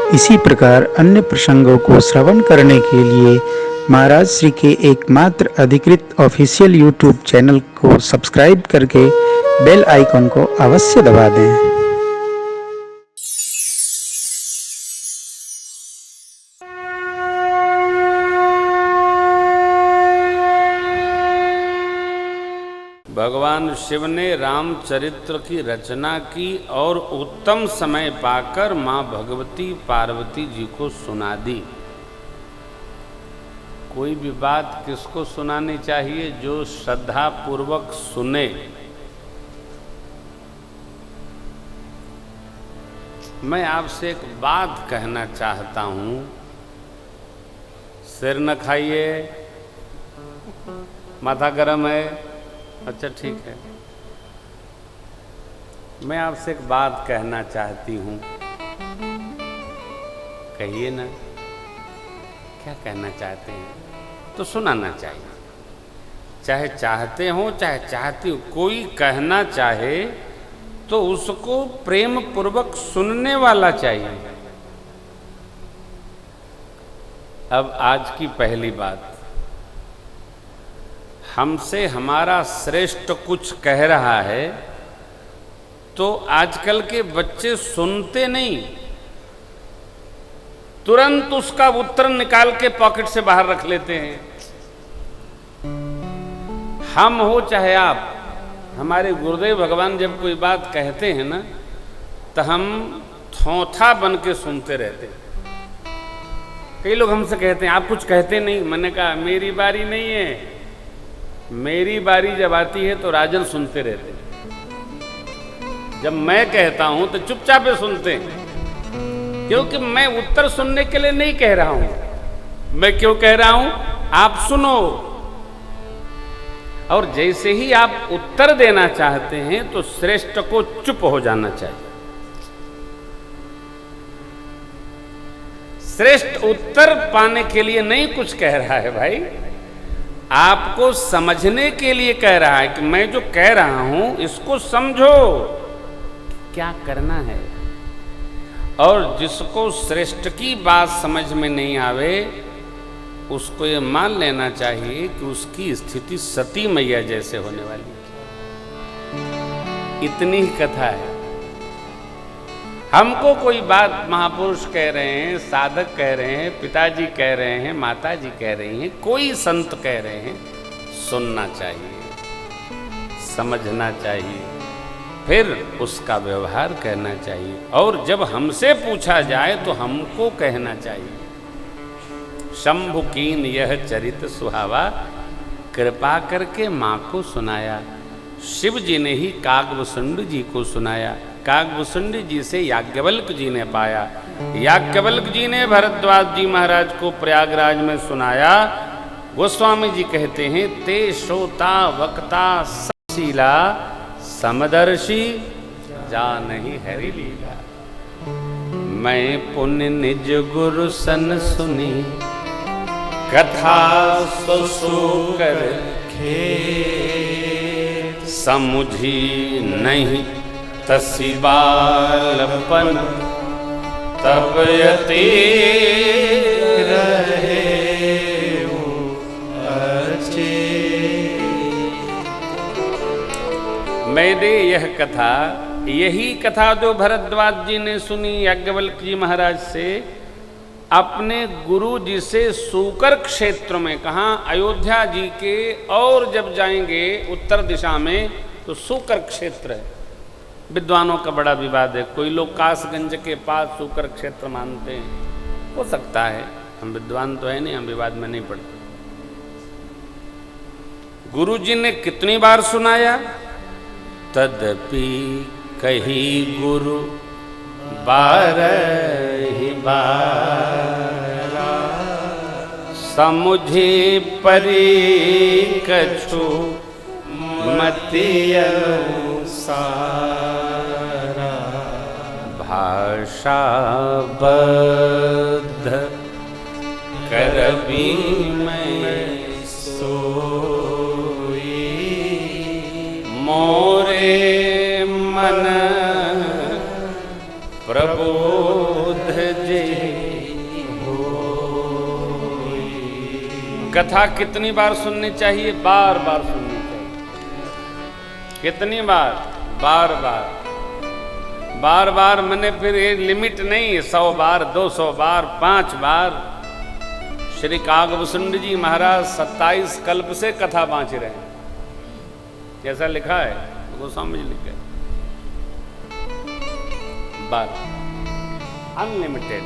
इसी प्रकार अन्य प्रसंगों को श्रवण करने के लिए महाराज श्री के एकमात्र अधिकृत ऑफिशियल यूट्यूब चैनल को सब्सक्राइब करके बेल आइकन को अवश्य दबा दें। भगवान शिव ने रामचरित्र की रचना की और उत्तम समय पाकर मां भगवती पार्वती जी को सुना दी। कोई भी बात किसको सुनानी चाहिए? जो श्रद्धा पूर्वक सुने। मैं आपसे एक बात कहना चाहता हूं, सिर न खाइए, माथा गर्म है। अच्छा ठीक है, मैं आपसे एक बात कहना चाहती हूँ, कहिए ना। क्या कहना चाहते हैं? तो सुनाना चाहिए, चाहे चाहते हो चाहे चाहती हो। कोई कहना चाहे तो उसको प्रेम पूर्वक सुनने वाला चाहिए। अब आज की पहली बात, हमसे हमारा श्रेष्ठ कुछ कह रहा है तो आजकल के बच्चे सुनते नहीं, तुरंत उसका उत्तर निकाल के पॉकेट से बाहर रख लेते हैं। हम हो चाहे आप, हमारे गुरुदेव भगवान जब कोई बात कहते हैं ना तो हम थौथा बन के सुनते रहते हैं। कई लोग हमसे कहते हैं आप कुछ कहते नहीं। मैंने कहा मेरी बारी नहीं है, मेरी बारी जब आती है तो राजन सुनते रहते हैं। जब मैं कहता हूं तो चुपचाप सुनते हैं, क्योंकि मैं उत्तर सुनने के लिए नहीं कह रहा हूं। मैं क्यों कह रहा हूं? आप सुनो। और जैसे ही आप उत्तर देना चाहते हैं तो श्रेष्ठ को चुप हो जाना चाहिए। श्रेष्ठ उत्तर पाने के लिए नहीं कुछ कह रहा है भाई, आपको समझने के लिए कह रहा है कि मैं जो कह रहा हूं इसको समझो, क्या करना है। और जिसको श्रेष्ठ की बात समझ में नहीं आवे उसको ये मान लेना चाहिए कि उसकी स्थिति सती मैया जैसे होने वाली है। इतनी ही कथा है। हमको कोई बात महापुरुष कह रहे हैं, साधक कह रहे हैं, पिताजी कह रहे हैं, माताजी कह रही हैं, कोई संत कह रहे हैं, सुनना चाहिए, समझना चाहिए, फिर उसका व्यवहार करना चाहिए। और जब हमसे पूछा जाए तो हमको कहना चाहिए, शंभु कीन यह चरित सुहावा, कृपा करके माँ को सुनाया। शिव जी ने ही कागभूषुंड जी को सुनाया, कागभूषुंड जी से याज्ञवल्क्य जी ने पाया, याज्ञवल्क्य जी ने भरद्वाज जी महाराज को प्रयागराज में सुनाया। गोस्वामी जी कहते हैं, ते श्रोता वक्ता सशीला, समदर्शी जानहि हरि लीला। मैं पुण्य निज गुरु सन सुनी, कथा सुकर समुझी नहीं तसी बालपन, तब यति रहे अच्छे। मैंने यह कथा, यही कथा जो भरद्वाज जी ने सुनी याज्ञवल्क्य जी महाराज से, अपने गुरु जी से सूकर क्षेत्र में, कहाँ? अयोध्या जी के, और जब जाएंगे उत्तर दिशा में तो सूकर क्षेत्र है। विद्वानों का बड़ा विवाद है, कोई लोग कासगंज के पास सूकर क्षेत्र मानते हैं, हो सकता है, हम विद्वान तो है नहीं, हम विवाद में नहीं पड़ते। गुरु जी ने कितनी बार सुनाया? तदपि कही गुरु बारहि बारा, समुझे परि कछु मति अनुसारा। भाषा बद्ध करबी मैं सोई, मोरे मन प्रबोध जे कथा कितनी बार सुननी चाहिए? बार बार सुननी चाहिए। कितनी बार? बार बार। बार बार मैंने फिर ये लिमिट नहीं, 100 बार, 200 बार, 5 बार। श्री कागभूषुंड जी महाराज 27 कल्प से कथा बाँच रहे हैं। कैसा लिखा है? गोस्वामी जी लिखा है। बार अनलिमिटेड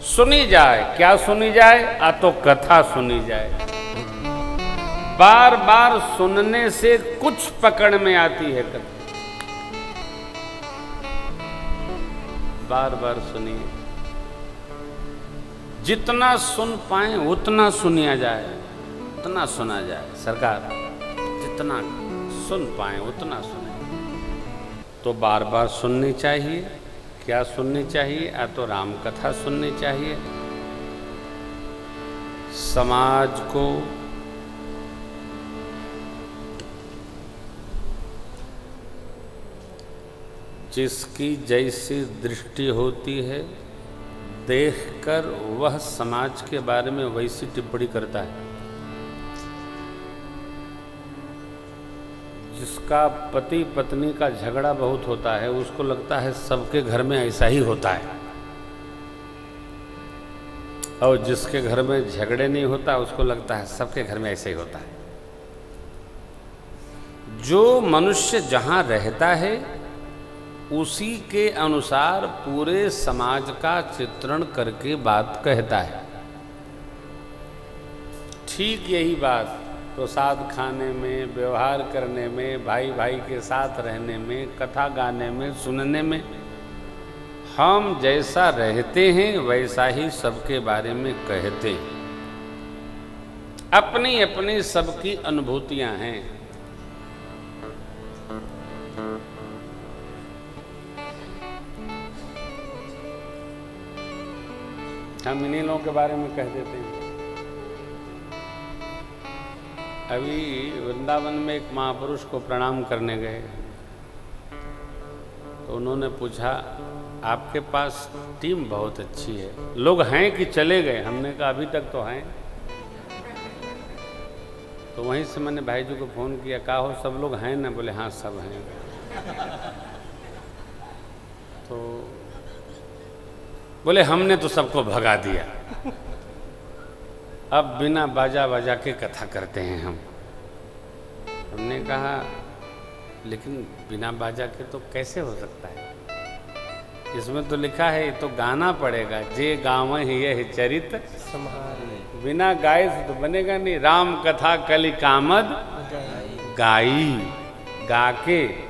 सुनी जाए। क्या सुनी जाए? आ तो कथा सुनी जाए। बार बार सुनने से कुछ पकड़ में आती है कथा। बार बार सुनिए, जितना सुन पाए उतना सुनिया जाए, उतना सुना जाए। सरकार जितना सुन पाए उतना सुने। तो बार बार सुननी चाहिए। क्या सुननी चाहिए? या तो राम कथा सुननी चाहिए। समाज को जिसकी जैसी दृष्टि होती है, देखकर वह समाज के बारे में वैसी टिप्पणी करता है। जिसका पति पत्नी का झगड़ा बहुत होता है, उसको लगता है सबके घर में ऐसा ही होता है, और जिसके घर में झगड़े नहीं होता उसको लगता है सबके घर में ऐसा ही होता है। जो मनुष्य जहाँ रहता है उसी के अनुसार पूरे समाज का चित्रण करके बात कहता है। ठीक यही बात प्रसाद खाने में, व्यवहार करने में, भाई भाई के साथ रहने में, कथा गाने में, सुनने में, हम जैसा रहते हैं वैसा ही सबके बारे में कहते हैं। अपनी अपनी सबकी अनुभूतियां हैं। हम इन्हीं लोगों के बारे में कह देते हैं। अभी वृंदावन में एक महापुरुष को प्रणाम करने गए, तो उन्होंने पूछा, आपके पास टीम बहुत अच्छी है, लोग हैं कि चले गए? हमने कहा अभी तक तो हैं। तो वहीं से मैंने भाई जी को फ़ोन किया, कहा हो सब लोग हैं ना? बोले हाँ सब हैं। तो बोले हमने तो सबको भगा दिया, अब बिना बाजा बजा के कथा करते हैं हम। हमने कहा लेकिन बिना बाजा के तो कैसे हो सकता है? इसमें तो लिखा है, तो गाना पड़ेगा। जे गाँव ही यह चरित संहारी, बिना गाए तो बनेगा नहीं। राम कथा कलि कामद गाई, गा के।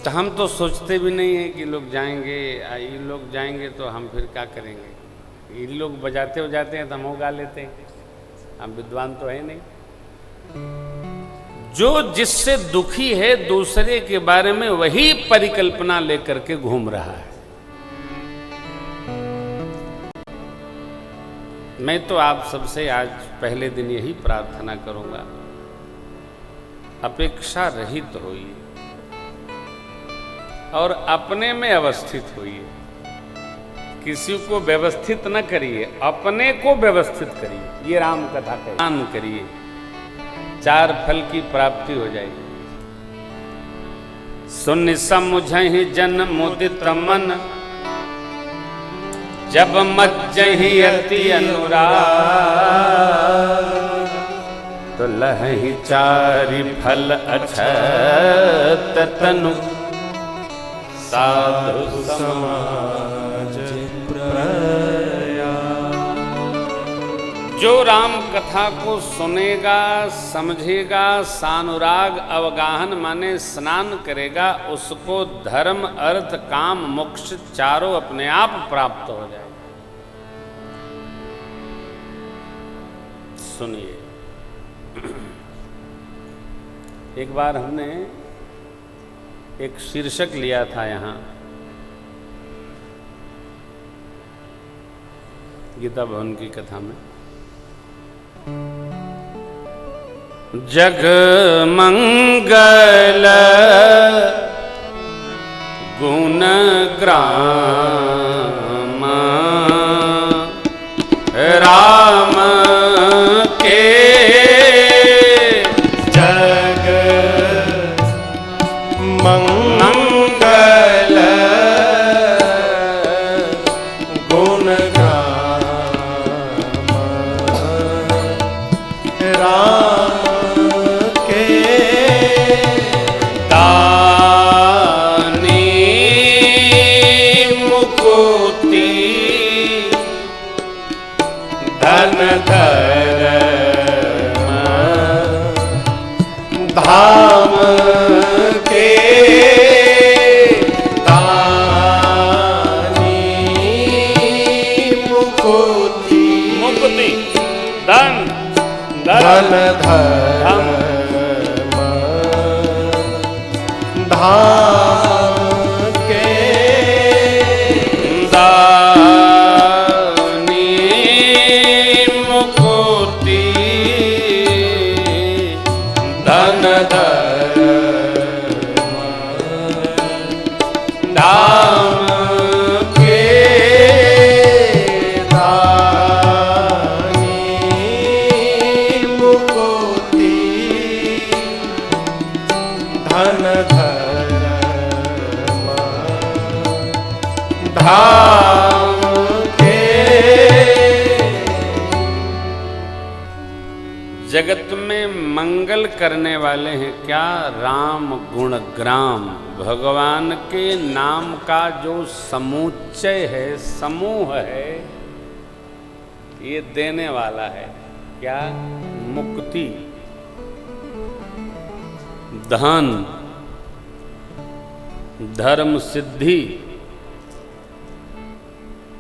तो हम तो सोचते भी नहीं है कि लोग जाएंगे, ये लोग जाएंगे तो हम फिर क्या करेंगे? ये लोग बजाते हो जाते हैं तो हम गा लेते हैं। हम विद्वान तो है नहीं। जो जिससे दुखी है दूसरे के बारे में वही परिकल्पना लेकर के घूम रहा है। मैं तो आप सबसे आज पहले दिन यही प्रार्थना करूंगा, अपेक्षा रहित होइए और अपने में अवस्थित होइए। किसी को व्यवस्थित न करिए, अपने को व्यवस्थित करिए। ये राम कथा का ध्यान करिए, 4 फल की प्राप्ति हो जाएगी। सुन समुझहि जन मुदित मन, जब मज्जहि अति अनुराग, तो लहि 4 फल अछत तनु, साधु समाज प्रया। जो राम कथा को सुनेगा, समझेगा, सानुराग अवगाहन माने स्नान करेगा, उसको धर्म अर्थ काम मोक्ष चारों अपने आप प्राप्त हो जाए। सुनिए, एक बार हमने एक शीर्षक लिया था यहाँ गीता भवन की कथा में, जग मंगल गुण ग्राम धाम के दानी मुक्ति मुक्ति धन धन धर्म धाम के दानी मुक्ति धन धर्म धाम के दानी मुक्ति धन धर्म धाम के। जगत में मंगल करने वाले हैं क्या? राम गुण ग्राम, भगवान के नाम का जो समुच्चय है, समूह है, ये देने वाला है क्या? मुक्ति, धन, धर्म सिद्धि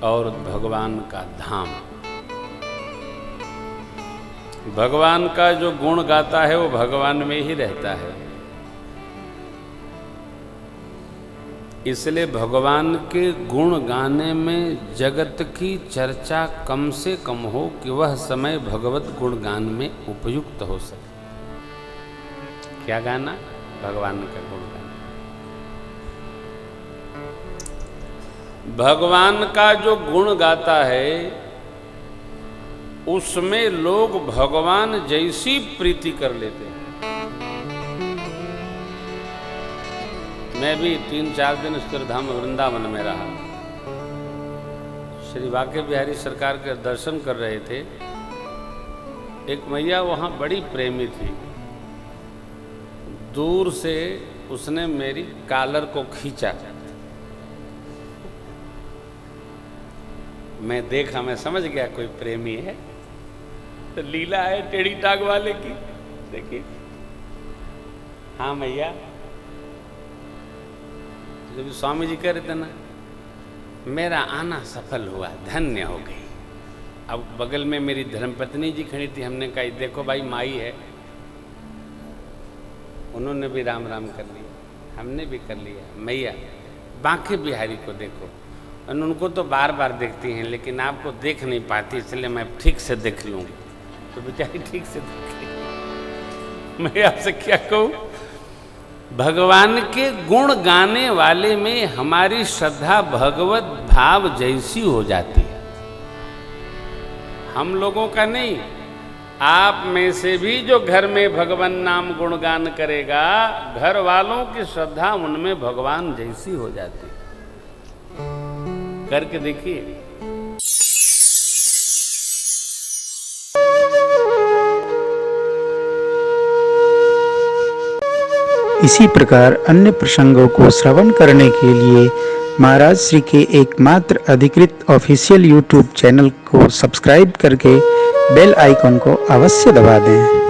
और भगवान का धाम। भगवान का जो गुण गाता है वो भगवान में ही रहता है। इसलिए भगवान के गुण गाने में जगत की चर्चा कम से कम हो कि वह समय भगवत गुण गान में उपयुक्त हो सके। क्या गाना? भगवान का गुण गाना। भगवान का जो गुण गाता है उसमें लोग भगवान जैसी प्रीति कर लेते हैं। मैं भी 3-4 दिन स्थिरधाम वृंदावन में रहा। श्री बांके बिहारी सरकार के दर्शन कर रहे थे। एक मैया वहां बड़ी प्रेमी थी। दूर से उसने मेरी कॉलर को खींचा। मैं देखा, मैं समझ गया कोई प्रेमी है। तो लीला है टेढ़ी टांग वाले की। देखिए, हाँ मैया, जब स्वामी जी कह रहे थे ना, मेरा आना सफल हुआ, धन्य हो गई। अब बगल में मेरी धर्मपत्नी जी खड़ी थी। हमने कहा देखो भाई, माई है। उन्होंने भी राम राम कर लिया, हमने भी कर लिया। मैया बांके बिहारी को देखो। उनको तो बार बार देखती हैं, लेकिन आपको देख नहीं पाती, इसलिए मैं ठीक से देख लूँ। तो बेचारी ठीक से देखे। मैं आपसे क्या कहूँ, भगवान के गुण गाने वाले में हमारी श्रद्धा भगवत भाव जैसी हो जाती है। हम लोगों का नहीं, आप में से भी जो घर में भगवान नाम गुणगान करेगा, घर वालों की श्रद्धा उनमें भगवान जैसी हो जाती है। करके देखिए। इसी प्रकार अन्य प्रसंगों को श्रवण करने के लिए महाराज श्री के एकमात्र अधिकृत ऑफिशियल YouTube चैनल को सब्सक्राइब करके बेल आइकन को अवश्य दबा दें।